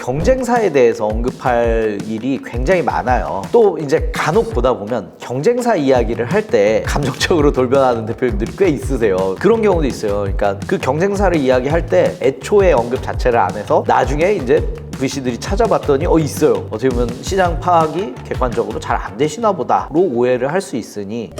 경쟁사에 대해서 언급할 일이 굉장히 많아요. 또 이제 간혹 보다 보면 경쟁사 이야기를 할 때 감정적으로 돌변하는 대표님들이 꽤 있으세요. 그런 경우도 있어요. 그러니까 그 경쟁사를 이야기할 때 애초에 언급 자체를 안 해서 나중에 이제 VC들이 찾아봤더니 있어요. 어떻게 보면 시장 파악이 객관적으로 잘 안 되시나 보다로 오해를 할 수 있으니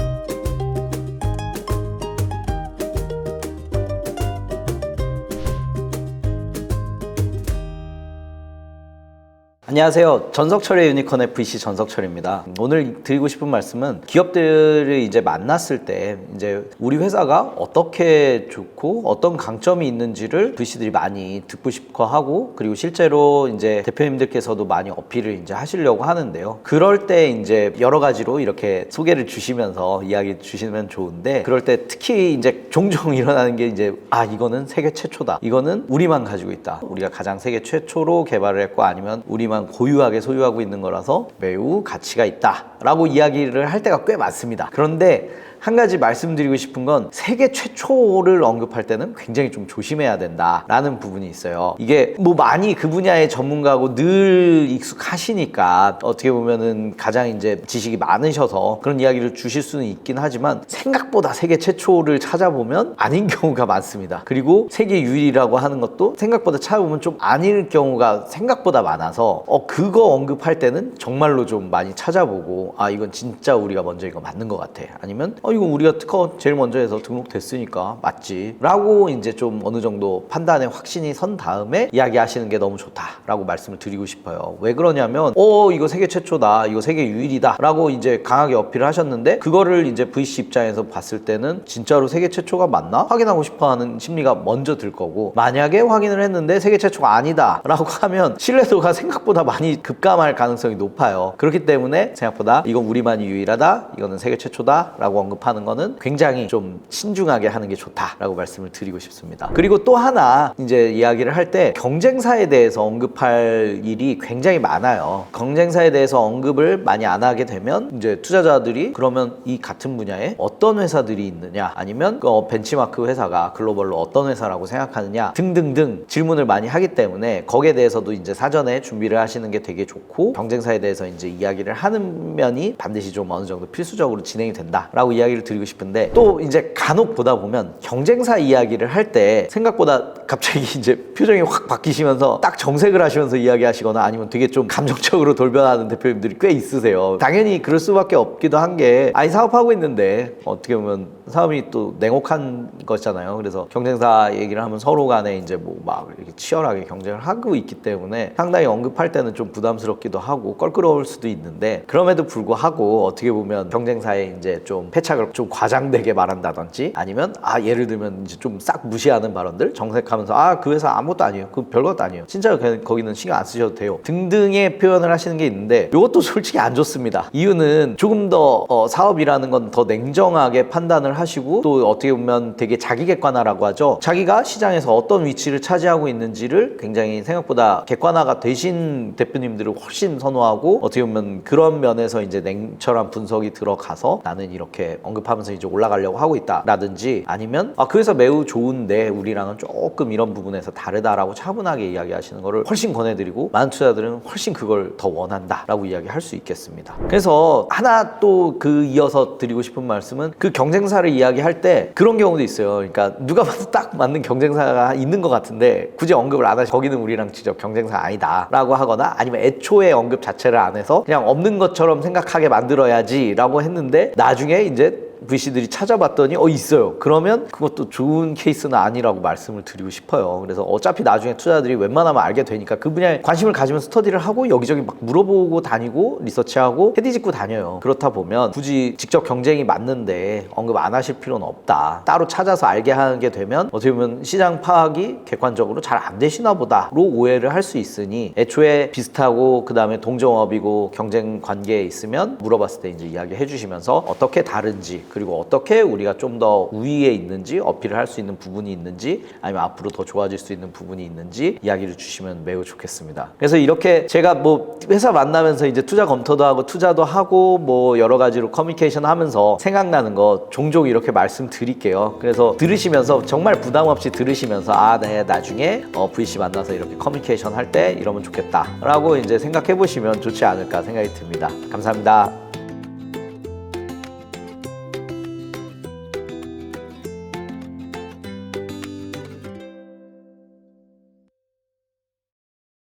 안녕하세요. 전석철의 유니콘의 VC 전석철입니다. 오늘 드리고 싶은 말씀은 기업들을 이제 만났을 때 이제 우리 회사가 어떻게 좋고 어떤 강점이 있는지를 VC들이 많이 듣고 싶어 하고 그리고 실제로 이제 대표님들께서도 많이 어필을 이제 하시려고 하는데요. 그럴 때 이제 여러 가지로 이렇게 소개를 주시면서 이야기 주시면 좋은데 그럴 때 특히 이제 종종 일어나는 게 이제 이거는 세계 최초다. 이거는 우리만 가지고 있다. 우리가 가장 세계 최초로 개발을 했고 아니면 우리만 고유하게 소유하고 있는 거라서 매우 가치가 있다 라고 이야기를 할 때가 꽤 많습니다. 그런데 한 가지 말씀드리고 싶은 건 세계 최초를 언급할 때는 굉장히 좀 조심해야 된다라는 부분이 있어요. 이게 뭐 많이 그 분야의 전문가고 늘 익숙하시니까 어떻게 보면은 가장 이제 지식이 많으셔서 그런 이야기를 주실 수는 있긴 하지만 생각보다 세계 최초를 찾아보면 아닌 경우가 많습니다. 그리고 세계 유일이라고 하는 것도 생각보다 찾아보면 좀 아닐 경우가 생각보다 많아서 그거 언급할 때는 정말로 좀 많이 찾아보고 이건 진짜 우리가 먼저 이거 맞는 것 같아. 아니면 이거 우리가 특허 제일 먼저 해서 등록됐으니까 맞지 라고 이제 좀 어느 정도 판단에 확신이 선 다음에 이야기하시는 게 너무 좋다라고 말씀을 드리고 싶어요. 왜 그러냐면 이거 세계 최초다, 이거 세계 유일이다 라고 이제 강하게 어필을 하셨는데 그거를 이제 VC 입장에서 봤을 때는 진짜로 세계 최초가 맞나? 확인하고 싶어하는 심리가 먼저 들 거고 만약에 확인을 했는데 세계 최초가 아니다 라고 하면 신뢰도가 생각보다 많이 급감할 가능성이 높아요. 그렇기 때문에 생각보다 이건 우리만이 유일하다, 이거는 세계 최초다 라고 언급하는 거는 굉장히 좀 신중하게 하는 게 좋다라고 말씀을 드리고 싶습니다. 그리고 또 하나 이제 이야기를 할 때 경쟁사에 대해서 언급할 일이 굉장히 많아요. 경쟁사에 대해서 언급을 많이 안 하게 되면 이제 투자자들이 그러면 이 같은 분야에 어떤 회사들이 있느냐 아니면 그 벤치마크 회사가 글로벌로 어떤 회사라고 생각하느냐 등등등 질문을 많이 하기 때문에 거기에 대해서도 이제 사전에 준비를 하시는 게 되게 좋고 경쟁사에 대해서 이제 이야기를 하는 면이 반드시 좀 어느 정도 필수적으로 진행이 된다라고 이야기를 드리고 싶은데 또 이제 간혹 보다 보면 경쟁사 이야기를 할 때 생각보다 갑자기 이제 표정이 확 바뀌시면서 딱 정색을 하시면서 이야기하시거나 아니면 되게 좀 감정적으로 돌변하는 대표님들이 꽤 있으세요. 당연히 그럴 수밖에 없기도 한 게 사업하고 있는데 어떻게 보면 사업이 또 냉혹한 것이잖아요. 그래서 경쟁사 얘기를 하면 서로 간에 이제 뭐 막 이렇게 치열하게 경쟁을 하고 있기 때문에 상당히 언급할 때는 좀 부담스럽기도 하고 껄끄러울 수도 있는데 그럼에도 불구하고 어떻게 보면 경쟁사에 이제 좀 패착을 좀 과장되게 말한다든지 아니면 예를 들면 이제 좀 싹 무시하는 발언들 정색하면서 그 회사 아무것도 아니에요. 그 별것도 아니에요. 진짜 거기는 신경 안 쓰셔도 돼요. 등등의 표현을 하시는 게 있는데 이것도 솔직히 안 좋습니다. 이유는 조금 더 사업이라는 건 더 냉정하게 판단을 하시고 또 어떻게 보면 되게 자기 객관화라고 하죠. 자기가 시장에서 어떤 위치를 차지하고 있는지를 굉장히 생각보다 객관화가 되신 대표님들을 훨씬 선호하고 어떻게 보면 그런 면에서 이제 냉철한 분석이 들어가서 나는 이렇게 언급하면서 이제 올라가려고 하고 있다 라든지 아니면 그 회사 매우 좋은데 우리랑은 조금 이런 부분에서 다르다라고 차분하게 이야기하시는 거를 훨씬 권해드리고 많은 투자자들은 훨씬 그걸 더 원한다 라고 이야기할 수 있겠습니다. 그래서 하나 또 이어서 드리고 싶은 말씀은 그 경쟁사를 이야기할 때 그런 경우도 있어요. 그러니까 누가 봐도 딱 맞는 경쟁사가 있는 것 같은데 굳이 언급을 안 하시 거기는 우리랑 직접 경쟁사 아니다 라고 하거나 아니면 애초에 언급 자체를 안 해서 그냥 없는 것처럼 생각하게 만들어야지 라고 했는데 나중에 이제 VC들이 찾아봤더니 있어요. 그러면 그것도 좋은 케이스는 아니라고 말씀을 드리고 싶어요. 그래서 어차피 나중에 투자자들이 웬만하면 알게 되니까 그 분야에 관심을 가지면 스터디를 하고 여기저기 막 물어보고 다니고 리서치하고 헤디짓고 다녀요. 그렇다 보면 굳이 직접 경쟁이 맞는데 언급 안 하실 필요는 없다. 따로 찾아서 알게 하게 되면 어떻게 보면 시장 파악이 객관적으로 잘 안 되시나 보다로 오해를 할 수 있으니 애초에 비슷하고 그 다음에 동종업이고 경쟁 관계에 있으면 물어봤을 때 이제 이야기해 주시면서 어떻게 다른지 그리고 어떻게 우리가 좀 더 우위에 있는지 어필을 할 수 있는 부분이 있는지 아니면 앞으로 더 좋아질 수 있는 부분이 있는지 이야기를 주시면 매우 좋겠습니다. 그래서 이렇게 제가 뭐 회사 만나면서 이제 투자 검토도 하고 투자도 하고 뭐 여러 가지로 커뮤니케이션 하면서 생각나는 거 종종 이렇게 말씀드릴게요. 그래서 들으시면서 정말 부담 없이 들으시면서 아, 네, 나중에 VC 만나서 이렇게 커뮤니케이션 할 때 이러면 좋겠다 라고 이제 생각해 보시면 좋지 않을까 생각이 듭니다. 감사합니다.